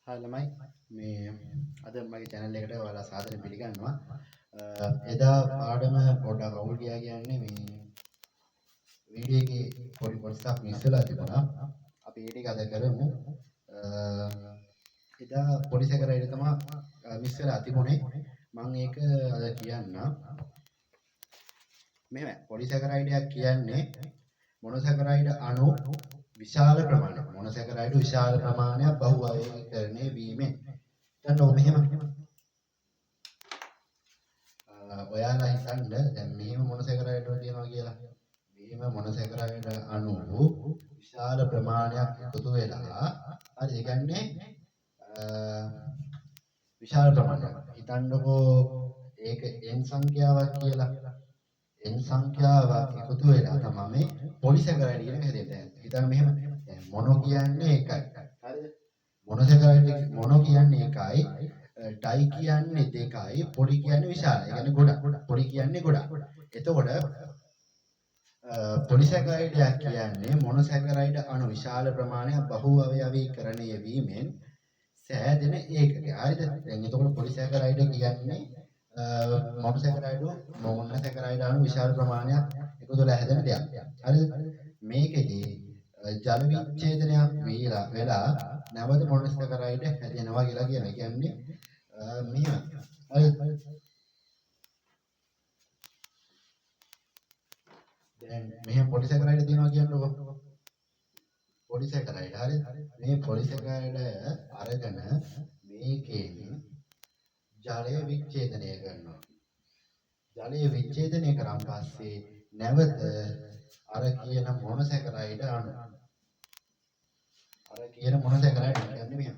ළමයි මේ අද මගේ channel එකට ඔයාලා සාදරයෙන් පිළිගන්නවා. එදා පාඩම පොඩ්ඩක් අවුල් ගියා කියන්නේ මේ වීඩියෝ එකේ පොඩි කොටසක් මිස් වෙලා තිබුණා. අපි ඒ ටික අද කරමු. එදා පොඩි සැකරයිඩ් තමයි මිස් වෙලා තිබුණේ. මම ඒක අද කියන්නම්. මෙහෙම පොඩි සැකරයිඩයක් කියන්නේ මොනොසැකරයිඩ් අණු විශාල ප්‍රමාණයක් මොනොසැකරයිඩ් විශාල ප්‍රමාණයක් බහු අවයවීකරණය වීමෙන් දැන් ඔය මෙහෙම ඔයාලා හිතන්න දැන් මෙහෙම මොනොසැකරයිඩ් වල තියෙනවා කියලා මෙහෙම මොනොසැකරයිඩ් අණු විශාල ප්‍රමාණයක් එකතු වෙලා හරි ඒ කියන්නේ විශාල ප්‍රමාණයක් හිතන්නකෝ ඒක n සංඛ්‍යාවක් කියලා n සංඛ්‍යාවක් එකතු වෙලා තමයි පොලිසැකරයිඩ් කියන එක හැදෙන්නේ. හිතන්න මෙහෙම මොනෝ කියන්නේ එකයි. හරිද? මොනොසැකරයිඩ් මොනෝ කියන්නේ එකයි, ඩයි කියන්නේ දෙකයි, පොලි කියන්නේ විශාල. ඒ කියන්නේ ගොඩක්. පොලි කියන්නේ ගොඩක්. එතකොට පොලිසැකරයිඩයක් කියන්නේ මොනොසැකරයිඩ් අණු විශාල ප්‍රමාණයක් බහු අවයවීකරණය වීමෙන් සෑදෙන ඒකකයක්. හරිද? දැන් එතකොට පොලිසැකරයිඩ් කියන්නේ මොනොසැකරයිඩ් අණු විශාල ප්‍රමාණයක් එකතු වෙලා හැදෙන දෙයක්. හරිද? මේකෙදී ජල විච්ඡේදනයක් වෙලා නැවත මොනොසැකරයිඩ් හැදෙනවා කියලා කියනවා. කියන්නේ මෙහෙම. හරිද? දැන් මෙහෙම පොලිසැකරයිඩ් තියෙනවා කියන්නකො. පොලිසැකරයිඩ් හරිද? මේ පොලිසැකරයිඩ් අරගෙන මේකෙන් ජලය විච්ඡේදනය කරනවා. ජලය විච්ඡේදනය කරාන් පස්සේ නැවත අර කියන මොනොසැකරයිඩ් අණු අර කියන මොනොසැකරයිඩ් කියන්නේ මෙහෙම.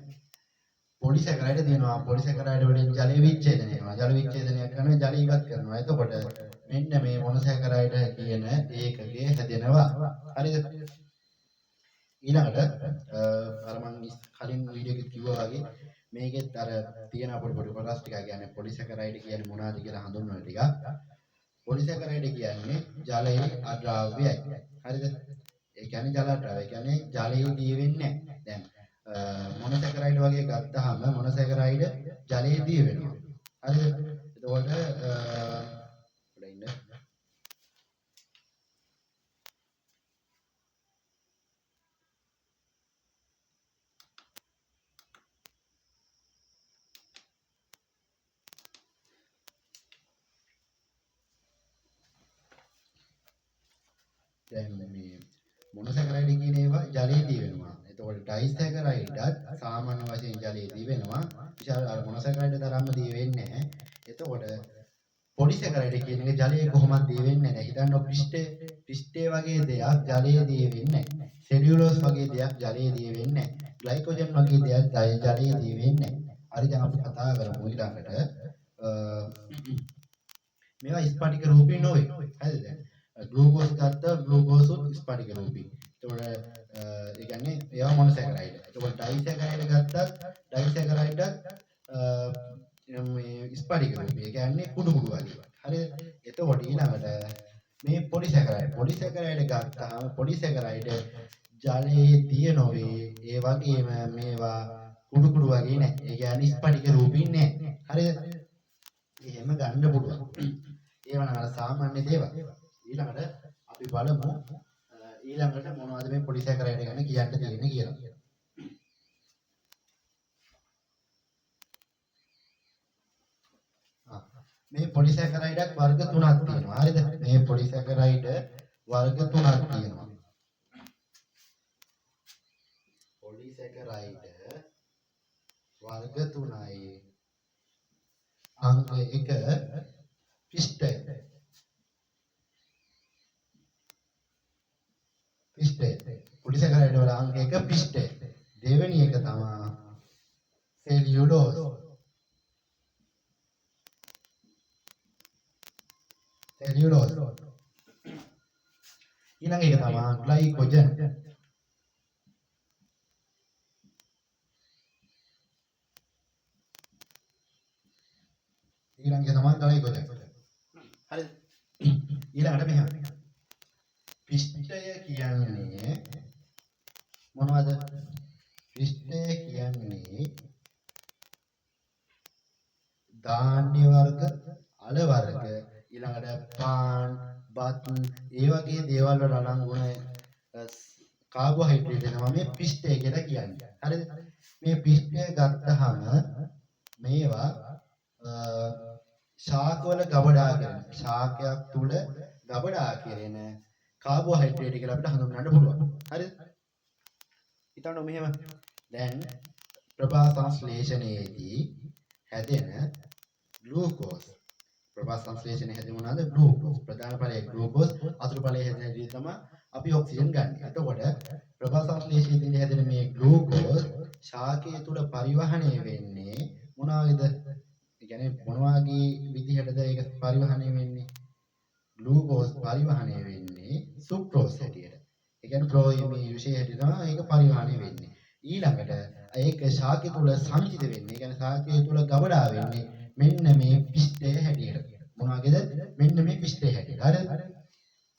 පොලිසැකරයිඩ් තියෙනවා. පොලිසැකරයිඩ් වලින් ජලය විච්ඡේදනය වෙනවා. ජල විච්ඡේදනය කරනවා ජලය ඉවත් කරනවා. එතකොට මෙන්න මේ මොනොසැකරයිඩ් කියන ඒකකය හැදෙනවා. හරිද? ඊළඟට අර මම කලින් වීඩියෝ එකේ කිව්වා වගේ මේකෙත් අර තියෙන පොඩි කොටස් ටික කියන්නේ පොලිසැකරයිඩ් කියන්නේ මොනවද කියලා හඳුන්වන ටික. පොලිසැකරයිඩ් කියන්නේ ජලයේ අද්‍රාව්‍යයි. හරිද? ඒ කියන්නේ ජල අද්‍රාව්‍ය. ඒ කියන්නේ ජලයේ දී වෙන්නේ නැහැ. දැන් මොනොසැකරයිඩ් වගේ ගත්තාම මොනොසැකරයිඩ් ජලයේ දී වෙනවා. හරිද? එතකොට දැන් මේ මොනොසැකරයිඩ් කියන ඒවා ජලයේදී වෙනවා. එතකොට ඩයිසැකරයිඩ්ත් සාමාන්‍ය වශයෙන් ජලයේදී වෙනවා. විශාල අර මොනොසැකරයිඩ් තරම්ම දී වෙන්නේ නැහැ. එතකොට පොලිසැකරයිඩ් කියන එක ජලයේ කොහොමද දී වෙන්නේ නැහැ. හිතන්න පිස්ටේ වගේ දෙයක් ජලයේදී වෙන්නේ නැහැ. සෙලියුලෝස් වගේ දෙයක් ජලයේදී වෙන්නේ නැහැ. ග්ලයිකෝජන් වගේ දෙයක් ජලයේදී වෙන්නේ නැහැ. හරි දැන් අපි කතා කරමු ඊළඟට මේවා ස්පටික රූපී නොවේ. හරිද? ග්ලූකෝස් ගත්ත ග්ලූකෝස් ස්පටික රූපී. එතකොට ඒ කියන්නේ ඒවා මොනොසැකරයිඩ්. එතකොට ඩයිසැකරයිඩ් ගත්තත් ඩයිසැකරයිඩ්ත් මේ ස්පටික රූපී. ඒ කියන්නේ කුඩු වගේ. හරිද? එතකොට ඊළඟට මේ පොලිසැකරයිඩ් ගත්තාම පොලිසැකරයිඩ් ජලයේ දිය නොවේ. ඒ වගේම මේවා කුඩු වගේ නෑ. ඒ කියන්නේ ස්පටික රූපී නෑ. හරිද? එහෙම ගන්න පුළුවන්. ඒව නම් අර සාමාන්‍ය දේවල්. ඊළඟට අපි බලමු ඊළඟට මොනවද මේ පොලිසැකරයිඩ් ගැන කියන්න තියෙන්නේ කියලා. මේ පොලිසැකරයිඩ්ත් වර්ග 3ක් තියෙනවා. හරිද? මේ පොලිසැකරයිඩ් වර්ග 3ක් තියෙනවා. පොලිසැකරයිඩ් වර්ග 3යි. අංක 1 පිස්ටය. පොලිසැකරයිඩ් වල අංක 1 පිස්ටය. දෙවෙනි එක තමයි සෙලියුලෝස්. ඊළඟ එක තමයි ග්ලයිකෝජන්. හරිද? ඊළඟට මෙහෙම පිස්ටය කියන්නේ මොනවද? පිස්ටය කියන්නේ ධාන්‍ය වර්ග, අල වර්ග, ඊළඟට පාන්, බත් ඒ වගේ දේවල් වල අඩංගු වන කාබෝහයිඩ්‍රේට් තමයි මේ පිෂ්ඨය කියලා කියන්නේ. හරිද? මේ පිෂ්ඨය ගත්තාම මේවා ශාකවල ගබඩා කරන ශාකයක් තුල ගබඩා කෙරෙන කාබෝහයිඩ්‍රේට් කියලා අපිට හඳුන්වන්න පුළුවන්. හරිද? හිතන්න මෙහෙම දැන් ප්‍රභා සංශ්ලේෂණයේදී හැදෙන ග්ලූකෝස් ප්‍රභා සංශ්ලේෂණයේ හැදෙන මොනවාද? ග්ලූකෝස්. ප්‍රධාන ඵලයේ ග්ලූකෝස්, අතුරු ඵලයේ හැදෙන දේ තමයි අපි ඔක්සිජන් ගන්න. එතකොට ප්‍රභා සංශ්ලේෂණයේදී හැදෙන මේ ග්ලූකෝස් ශාකයේ තුල පරිවහණය වෙන්නේ මොනවාද? ඒ කියන්නේ මොන වගේ විදිහටද ඒක පරිවහණය වෙන්නේ? ග්ලූකෝස් පරිවහණය වෙන්නේ සුක්‍රෝස් හැටියට. ඒ කියන්නේ ප්‍රෝයමී විශේෂ හැටියට තමයි ඒක පරිවහණය වෙන්නේ. ඊළඟට ඒක ශාකය තුල සංචිත වෙන්නේ. ඒ කියන්නේ ශාකය තුල ගබඩා වෙන්නේ මෙන්න මේ පිෂ්ඨය හැටියට. මොන වගේද? මෙන්න මේ පිෂ්ඨය හැටියට. හරිද?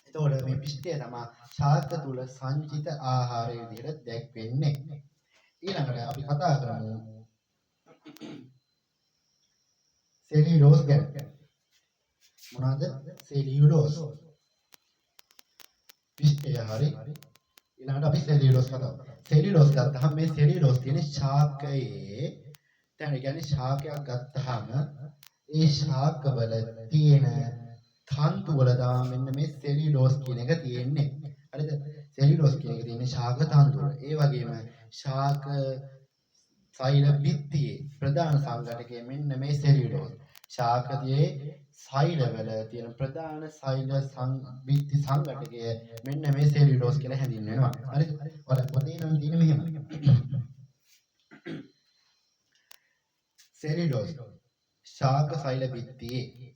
එතකොට මේ පිෂ්ඨය තමයි ශාක තුල සංචිත ආහාරයේ විදිහට දැක්වෙන්නේ. ඊළඟට අපි කතා කරමු සෙලියුලෝස් ගැන. මොනවාද? සෙලියුලෝස්. පිෂ්ඨය හරි. ඊළඟට අපි සෙලියුලෝස් කතා කරමු. සෙලියුලෝස් ගත්තාම මේ සෙලියුලෝස් කියන්නේ ශාකයේ දැන් කියන්නේ ශාකයක් ගත්තාම ඒ ශාකවල තියෙන තන්තු වල තමයි මෙන්න මේ සෙලියුලෝස් කියන එක තියෙන්නේ. හරිද? සෙලියුලෝස් කියන එක තියෙන්නේ ශාක තන්තු වල. ඒ වගේම ශාක සෛල බිත්තියේ ප්‍රධාන සංඝටකය මෙන්න මේ සෙලියුලෝස්. ශාකයේ සෛලවල තියෙන ප්‍රධාන සෛල බිත්ති සංඝටකය මෙන්න මේ සෙලියුලෝස් කියලා හැඳින්වෙනවා. හරිද? ඔය පොතේ නම් තියෙන මෙහෙම. සෙලියුලෝස් ශාක සෛල බිත්තියේ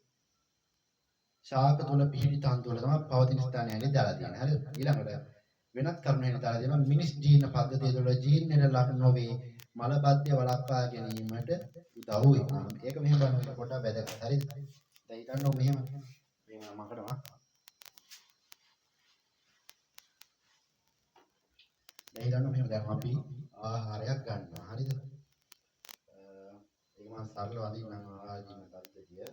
ශාක තුල පිහිටි තන්තු වල තමයි පවතින ස්ථානයන්ගේ දාලා තියෙන්නේ. හරිද? ඊළඟට වෙනත් කරුණෙන් දාලා තියෙනවා මිනිස් ජීන පද්ධතිය තුළ ජීන්වල ලක් නොවේ මලබද්ධය වළක්වා ගැනීමට උදව් වෙනවා. ඒක මෙහෙම බලන්න පොඩ්ඩක් වැදගත්. හරිද? දැන් හිතන්න මෙහෙම මකටම දැන් හිතන්න මෙහෙම දැන් අපි ආහාරයක් ගන්නවා. හරිද? ඒක මම සරලව අඳින්නම් ආහාර ජීන පද්ධතිය.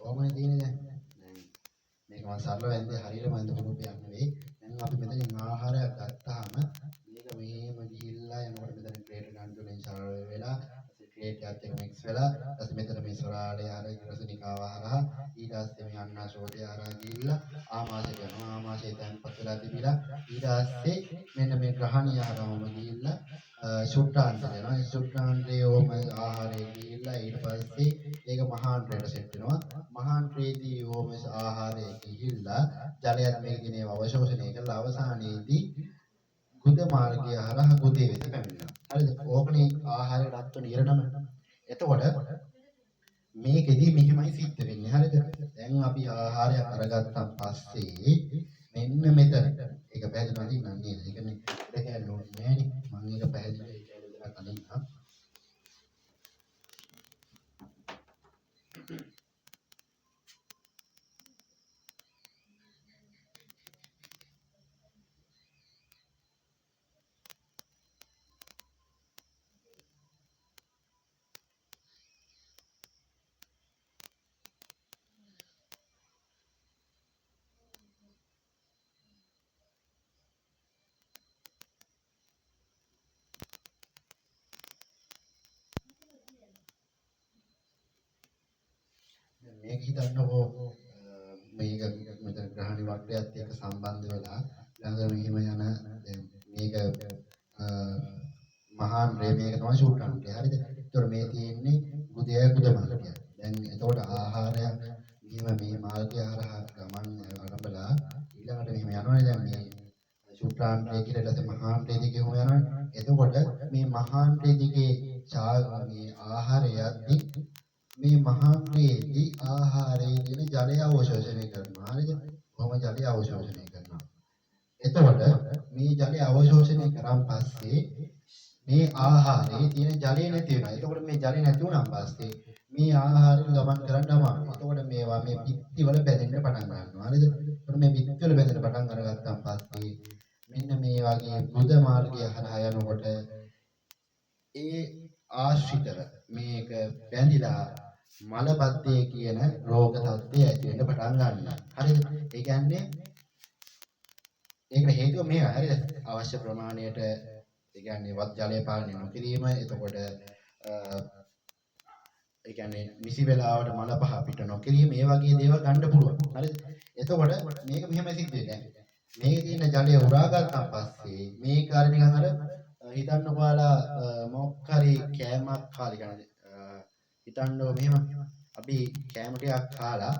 කොහොමද තියෙන්නේ දැන්? මේක මම සරලව ඇන්දේ හරියටම ඇන්ද පුරුද්දක් නෙවෙයි. දැන් අපි මෙතනින් ආහාරයක් ගත්තාම මේක මෙහෙම ගිහිල්ලා යනකොට මෙතන ක්‍රේට් ගන්න තුලින් සරල වෙලා ක්‍රේට් එකත් එක්ක මික්ස් වෙලා ඊට මෙතන මේ සොරාලේ ආර රසනිකාව හරහා ඊට පස්සේ මේ අන්නාශෝතය හරහා ගිහිල්ලා ආමාශය කරනවා. ආමාශය තැන්පත් වෙලා තිබිලා ඊට පස්සේ මෙන්න මේ ග්‍රහණීය ආරවම ගිහිල්ලා සුට්ටාන්ත වෙනවා. සුට්ටාන්තයේ ඕම ආහාරයේ ගිහිල්ලා ඊට පස්සේ ඒක මහාන්ත්‍රයට සෙට් වෙනවා. මහාන්ත්‍රයේදී ඕම ආහාරයේ ගිහිල්ලා ජලයත් මේක දිනේ අවශෝෂණය කරලා අවසානයේදී ගුද මාර්ගය හරහා ගුදේ වෙත පැමිණෙනවා. හරිද? ඕකනේ ආහාරයට අත්වන ඉරණම. එතකොට මේකෙදී මෙහෙමයි සිද්ධ වෙන්නේ. හරිද? දැන් අපි ආහාරයක් අරගත්තාන් පස්සේ මෙන්න මෙතන ඒක පැහැදිලිවම තියෙනවා නේද? ඒ කියන්නේ ඒක නෝට් නෑනේ. මම ඒක පැහැදිලිව ඒක ඇලදලා කලින් මේක හිතන්නකෝ මේක මෙතන ග්‍රහණ වක්‍රයත් එක්ක සම්බන්ධ වෙලා ළඟ මෙහිම යන දැන් මේක මහාන් මේක තමයි ශූට්‍රාන්තය. හරිද? ඒතකොට මේ තියෙන්නේ ගුදය ගුද මාර්ගය. දැන් එතකොට ආහාරය මෙහිම මේ මාර්ගය හරහා ගමන් ආරම්භලා ඊළඟට මෙහිම යනවානේ දැන් මේ ශූට්‍රාන්තය කියලා ඊට පස්සේ මහාන්තය දිගේ හොම යනවානේ. එතකොට මේ මහාන්තය දිගේ මේ ආහාරයත් මේ මහාංගයේදී ආහාරයේ තියෙන ජලය අවශෝෂණය කරනවා. හරිද? කොහොම ජලය අවශෝෂණය කරනවා. එතකොට මේ ජලය අවශෝෂණය කරාන් පස්සේ මේ ආහාරයේ තියෙන ජලය නැති වෙනවා. එතකොට මේ ජලය නැති වුණාන් පස්සේ මේ ආහාරය ගමන් කරන්න අමාරුයි. එතකොට මේවා මේ පිත්ති වල බැඳෙන්න පටන් ගන්නවා. හරිද? එතකොට මේ පිත්ති වල බැඳෙන්න පටන් අරගත්තාන් පස්සේ මෙන්න මේ වගේ බුද මාර්ගය හරහා යනකොට ඒ ආශ්‍රිතව මේක බැඳිලා මලබද්ධය කියන රෝග තත්ත්වය ඇති වෙන්න පටන් ගන්නවා. හරිද? ඒ කියන්නේ ඒකට හේතුව මේවා. හරිද? අවශ්‍ය ප්‍රමාණයට ඒ කියන්නේ වත් ජලය පාලනය නොකිරීම, එතකොට ඒ කියන්නේ නිසි වෙලාවට මල පහ පිට නොකිරීම, මේ වගේ දේවල් ගන්න පුළුවන්. හරිද? එතකොට මේක මෙහෙම සිද්ධ වෙන්නේ. මේකේ තියෙන ජලය උරා ගත්තාන් පස්සේ මේක අර නිකන් අර හිතන්න ඔයාලා මොකක් හරි කෑමක් කාලේ ගන්නද හිතන්නව මෙහෙම අපි කෑම ටිකක් කාලා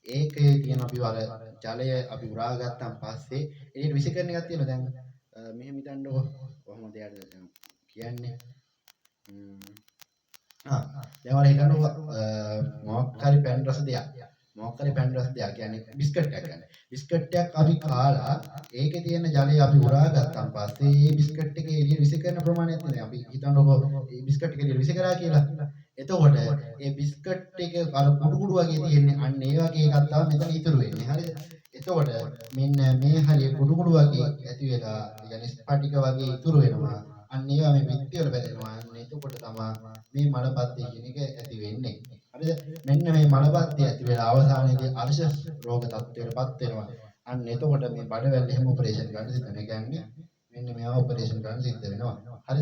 ඒකේ තියෙන අපි වල ජලය අපි උරා ගත්තාන් පස්සේ එළියට විසිකරන එකක් තියෙනවා. දැන් මෙහෙම හිතන්නකො කොහොමද යාද කියන්නේ දැන් වල හිතන්නකො මොකක් හරි පැන් රස දෙයක් කියන්නේ බිස්කට් එකක් ගන්න. බිස්කට් එකක් අපි කාලා ඒකේ තියෙන ජලය අපි උරා ගත්තාන් පස්සේ මේ බිස්කට් එකේ එළියට විසිකරන ප්‍රමාණයක් තියෙනවා. අපි හිතන්නකො මේ බිස්කට් එක එළියට විසිකරා කියලා. එතකොට මේ බිස්කට් එක අර කුඩු කුඩු වගේ තියෙන්නේ අන්න ඒ වගේ එකක් තමයි මෙතන ඉතුරු වෙන්නේ. හරිද? එතකොට මෙන්න මේ හරිය කුඩු කුඩු වගේ ඇති වෙලා يعني ස්පටික වගේ ඉතුරු වෙනවා. අන්න ඒවා මේ පිටි වල බැඳෙනවා. අන්න එතකොට තමයි මේ මලබද්ධය කියන එක ඇති වෙන්නේ. හරිද? මෙන්න මේ මලබද්ධය ඇති වෙලා අවසානයේදී අර්ශ රෝග තත්ත්වයටපත් වෙනවා. අන්න එතකොට මේ බඩවැල් එහෙම ඔපරේෂන් ගන්න සිද්ධ වෙනවා. කියන්නේ මෙන්න මේවා ඔපරේෂන් ගන්න සිද්ධ වෙනවා.